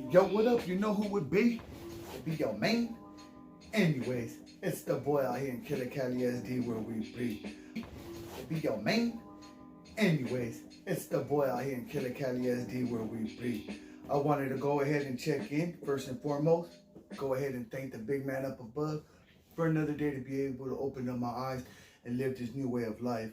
Yo, what up? You know who would be? It'd be your main. Anyways, it's the boy out here in Killer Cali SD where we be. It'd be your main. Anyways, it's the boy out here in Killer Cali SD where we be. I wanted to go ahead and check in first and foremost. Go ahead and thank the big man up above for another day to be able to open up my eyes and live this new way of life.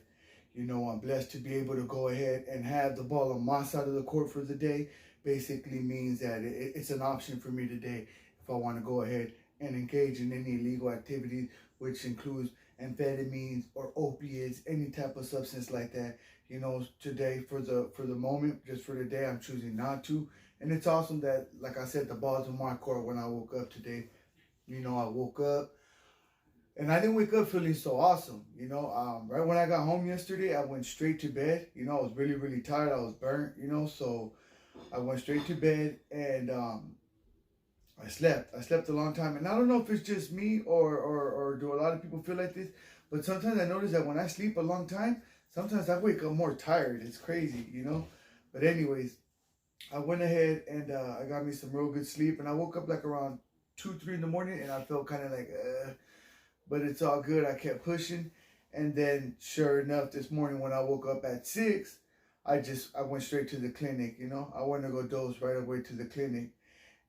You know, I'm blessed to be able to go ahead and have the ball on my side of the court for the day. Basically means that it's an option for me today if I want to go ahead and engage in any illegal activities, which includes amphetamines or opiates, any type of substance like that. You know, today for the moment, just for the day, I'm choosing not to. And it's awesome that, like I said, the ball's on my court when I woke up today. You know, I woke up. And I didn't wake up feeling so awesome, you know. Right when I got home yesterday, I went straight to bed. You know, I was really, really tired. I was burnt, you know. So I went straight to bed and I slept. I slept a long time. And I don't know if it's just me or do a lot of people feel like this. But sometimes I notice that when I sleep a long time, sometimes I wake up more tired. It's crazy, you know. But anyways, I went ahead and I got me some real good sleep. And I woke up like around 2, 3 in the morning. And I felt kind of like, but it's all good. I kept pushing. And then sure enough, this morning when I woke up at 6, I went straight to the clinic, you know. I wanted to go dose right away to the clinic.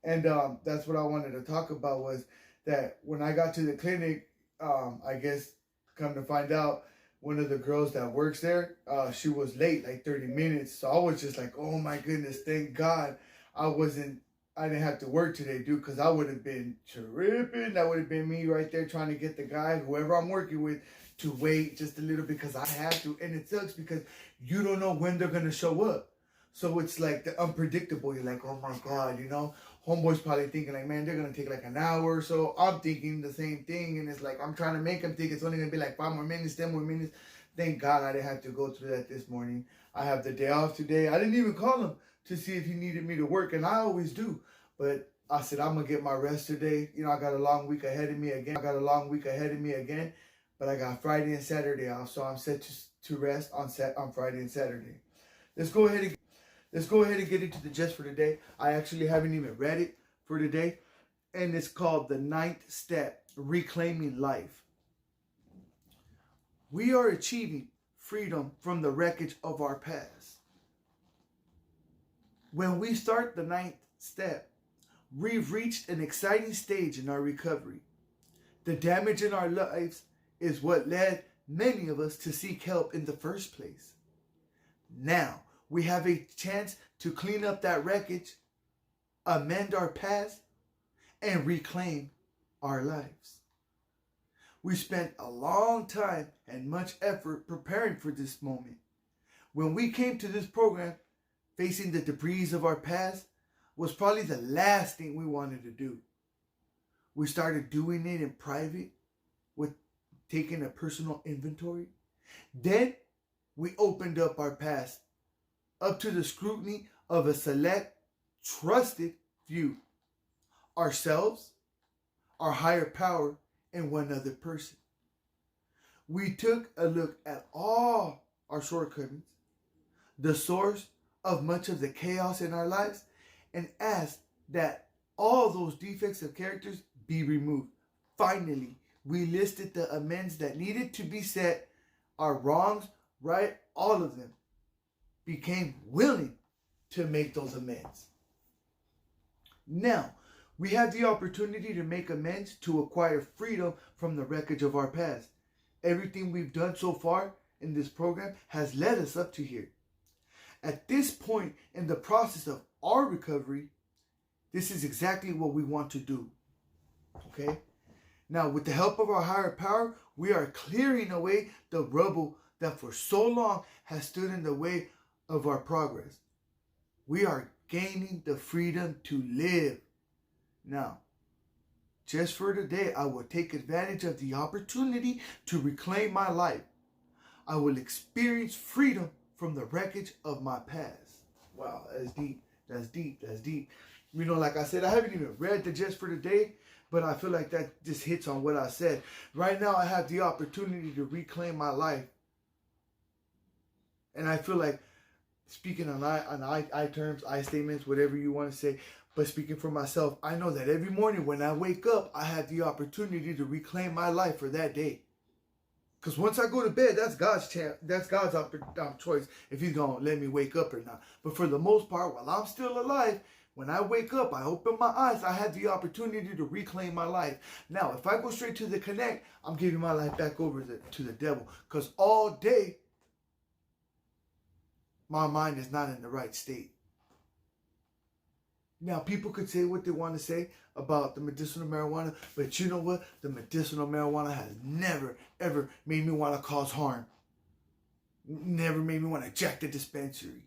And that's what I wanted to talk about, was that when I got to the clinic, I guess come to find out, one of the girls that works there, she was late, like 30 minutes. So I was just like, oh my goodness, thank God I didn't have to work today, dude, because I would have been tripping. That would have been me right there trying to get the guy, whoever I'm working with, to wait just a little bit because I have to. And it sucks because you don't know when they're going to show up. So it's like the unpredictable. You're like, oh my God, you know. Homeboy's probably thinking like, man, they're going to take like an hour or so. I'm thinking the same thing. And it's like, I'm trying to make them think it's only going to be like 5 more minutes, 10 more minutes. Thank God I didn't have to go through that this morning. I have the day off today. I didn't even call him to see if he needed me to work, and I always do. But I said, I'm going to get my rest today. You know, I got a long week ahead of me again. But I got Friday and Saturday off, so I'm set to rest on Friday and Saturday. Let's go ahead and get into the gist for today. I actually haven't even read it for today. And it's called The 9th Step, Reclaiming Life. We are achieving freedom from the wreckage of our past. When we start the 9th step, we've reached an exciting stage in our recovery. The damage in our lives is what led many of us to seek help in the first place. Now, we have a chance to clean up that wreckage, amend our past, and reclaim our lives. We spent a long time and much effort preparing for this moment. When we came to this program, facing the debris of our past was probably the last thing we wanted to do. We started doing it in private with taking a personal inventory. Then we opened up our past up to the scrutiny of a select, trusted few. Ourselves, our higher power, and one other person. We took a look at all our shortcomings, the source of much of the chaos in our lives, and asked that all those defects of characters be removed. Finally, we listed the amends that needed to be set, our wrongs, right? All of them became willing to make those amends. Now, we have the opportunity to make amends to acquire freedom from the wreckage of our past. Everything we've done so far in this program has led us up to here. At this point in the process of our recovery, this is exactly what we want to do. Okay? Now, with the help of our higher power, we are clearing away the rubble that for so long has stood in the way of our progress. We are gaining the freedom to live. Now, just for today, I will take advantage of the opportunity to reclaim my life. I will experience freedom from the wreckage of my past. Wow, that's deep. That's deep. That's deep. You know, like I said, I haven't even read the gist for today, but I feel like that just hits on what I said. Right now, I have the opportunity to reclaim my life. And I feel like speaking on I terms, I statements, whatever you want to say. But speaking for myself, I know that every morning when I wake up, I have the opportunity to reclaim my life for that day. Because once I go to bed, that's God's chance. That's God's choice if He's gonna let me wake up or not. But for the most part, while I'm still alive, when I wake up, I open my eyes, I have the opportunity to reclaim my life. Now, if I go straight to the connect, I'm giving my life back over to the devil. Because all day, my mind is not in the right state. Now, people could say what they want to say about the medicinal marijuana, but you know what? The medicinal marijuana has never, ever made me want to cause harm. Never made me want to jack the dispensary.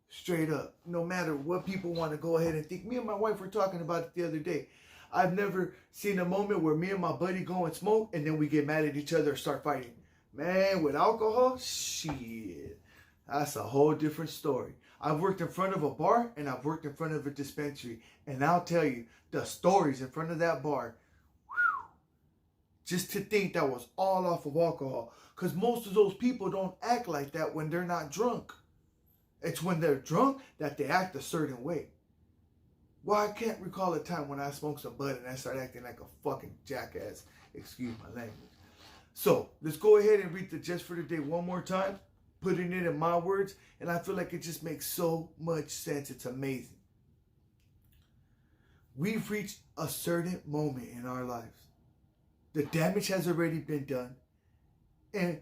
Straight up. No matter what people want to go ahead and think. Me and my wife were talking about it the other day. I've never seen a moment where me and my buddy go and smoke and then we get mad at each other or start fighting. Man, with alcohol, shit. That's a whole different story. I've worked in front of a bar and I've worked in front of a dispensary. And I'll tell you, the stories in front of that bar, whew, just to think that was all off of alcohol. Because most of those people don't act like that when they're not drunk. It's when they're drunk that they act a certain way. Well, I can't recall a time when I smoked some bud and I started acting like a fucking jackass. Excuse my language. So, let's go ahead and read the Just for Today one more time. Putting it in my words, and I feel like it just makes so much sense. It's amazing. We've reached a certain moment in our lives. The damage has already been done, and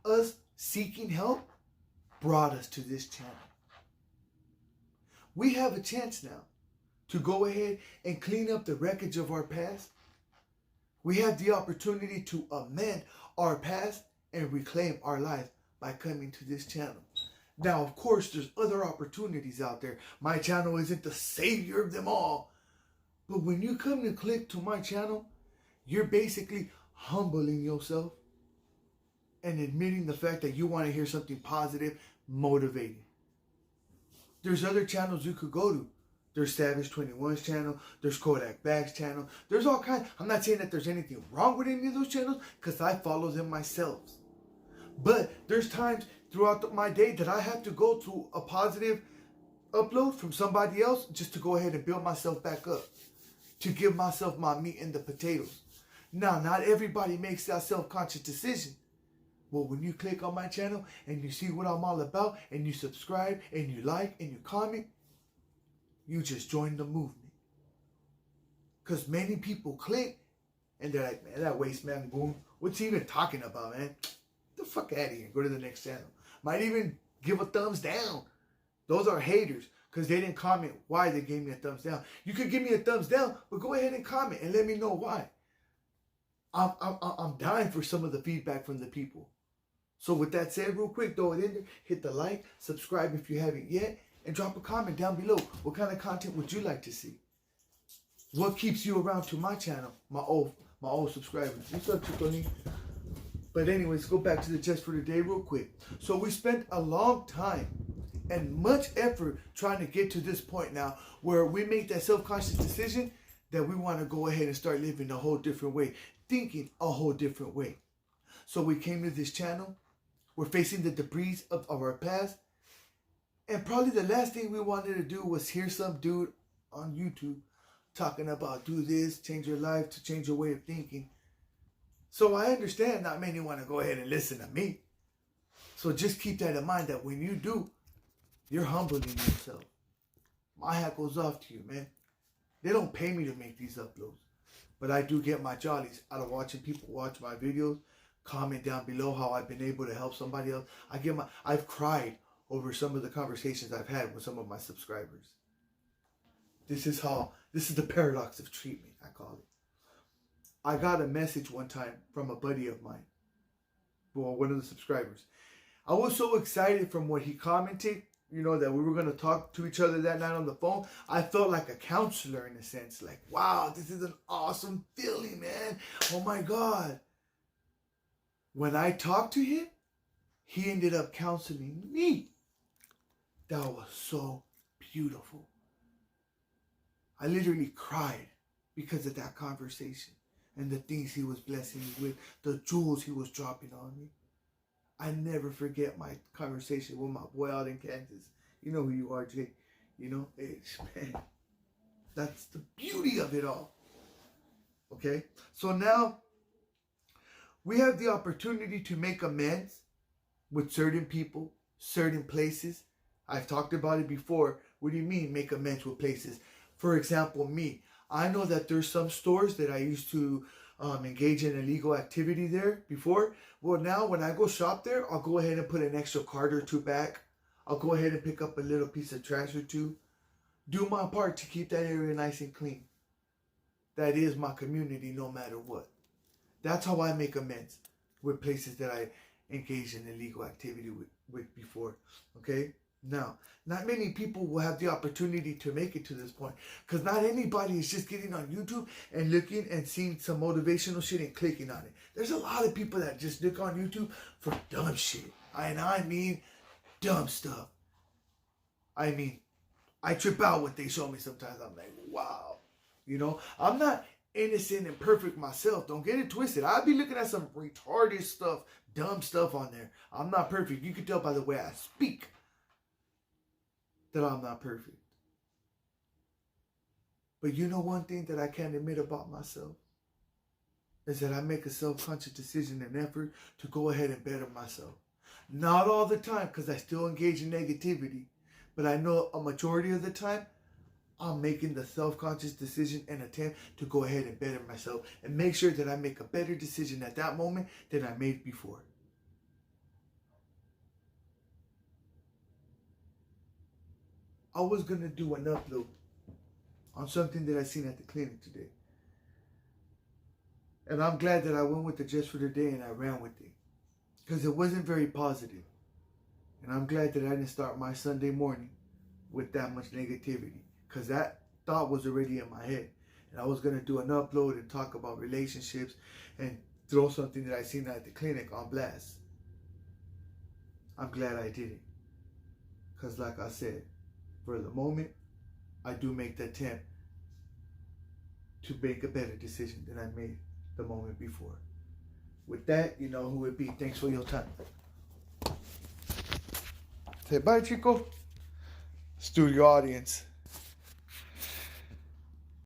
us seeking help brought us to this channel. We have a chance now to go ahead and clean up the wreckage of our past. We have the opportunity to amend our past and reclaim our life by coming to this channel. Now, of course, there's other opportunities out there. My channel isn't the savior of them all. But when you come to click to my channel, you're basically humbling yourself and admitting the fact that you want to hear something positive, motivating. There's other channels you could go to. There's Savage 21's channel. There's Kodak Bag's channel. There's all kinds. I'm not saying that there's anything wrong with any of those channels because I follow them myself. But there's times throughout my day that I have to go to a positive upload from somebody else just to go ahead and build myself back up. To give myself my meat and the potatoes. Now, not everybody makes that self-conscious decision. Well, when you click on my channel and you see what I'm all about and you subscribe and you like and you comment, you just join the movement. Because many people click and they're like, man, that waste man, boom. What's he even talking about, man? Get the fuck out of here. Go to the next channel. Might even give a thumbs down. Those are haters because they didn't comment why they gave me a thumbs down. You could give me a thumbs down, but go ahead and comment and let me know why. I'm dying for some of the feedback from the people. So with that said, real quick, throw it in there. Hit the like, subscribe if you haven't yet, and drop a comment down below. What kind of content would you like to see? What keeps you around to my channel, my old subscribers? What's up, Chiconi? But anyways, go back to the Just for Today real quick. So we spent a long time and much effort trying to get to this point now where we make that self-conscious decision that we want to go ahead and start living a whole different way, thinking a whole different way. So we came to this channel. We're facing the debris of our past. And probably the last thing we wanted to do was hear some dude on YouTube talking about do this, change your life, to change your way of thinking. So I understand not many want to go ahead and listen to me. So just keep that in mind that when you do, you're humbling yourself. My hat goes off to you, man. They don't pay me to make these uploads. But I do get my jollies out of watching people watch my videos. Comment down below how I've been able to help somebody else. I've cried over some of the conversations I've had with some of my subscribers. This is the paradox of treatment, I call it. I got a message one time from a buddy of mine, well, one of the subscribers. I was so excited from what he commented, you know, that we were going to talk to each other that night on the phone. I felt like a counselor in a sense, like, wow, this is an awesome feeling, man. Oh my God. When I talked to him, he ended up counseling me. That was so beautiful. I literally cried because of that conversation and the things he was blessing me with, the jewels he was dropping on me. I never forget my conversation with my boy out in Kansas. You know who you are, Jay. You know, man, that's the beauty of it all. Okay? So now we have the opportunity to make amends with certain people, certain places. I've talked about it before. What do you mean make amends with places? For example, me. I know that there's some stores that I used to engage in illegal activity there before. Well, now when I go shop there, I'll go ahead and put an extra card or two back. I'll go ahead and pick up a little piece of trash or two. Do my part to keep that area nice and clean. That is my community no matter what. That's how I make amends with places that I engaged in illegal activity with before. Okay? Now, not many people will have the opportunity to make it to this point, because not anybody is just getting on YouTube and looking and seeing some motivational shit and clicking on it. There's a lot of people that just look on YouTube for dumb shit. And I mean dumb stuff. I mean, I trip out what they show me sometimes. I'm like, wow. You know, I'm not innocent and perfect myself. Don't get it twisted. I'll be looking at some retarded stuff, dumb stuff on there. I'm not perfect. You can tell by the way I speak that I'm not perfect. But you know one thing that I can't admit about myself is that I make a self-conscious decision and effort to go ahead and better myself. Not all the time, because I still engage in negativity. But I know a majority of the time, I'm making the self-conscious decision and attempt to go ahead and better myself and make sure that I make a better decision at that moment than I made before. I was going to do an upload on something that I seen at the clinic today. And I'm glad that I went with it just for the day and I ran with it. Because it wasn't very positive. And I'm glad that I didn't start my Sunday morning with that much negativity. Because that thought was already in my head. And I was going to do an upload and talk about relationships and throw something that I seen at the clinic on blast. I'm glad I did it. Because like I said, for the moment, I do make the attempt to make a better decision than I made the moment before. With that, you know who it be. Thanks for your time. Say bye, Chico. Studio audience.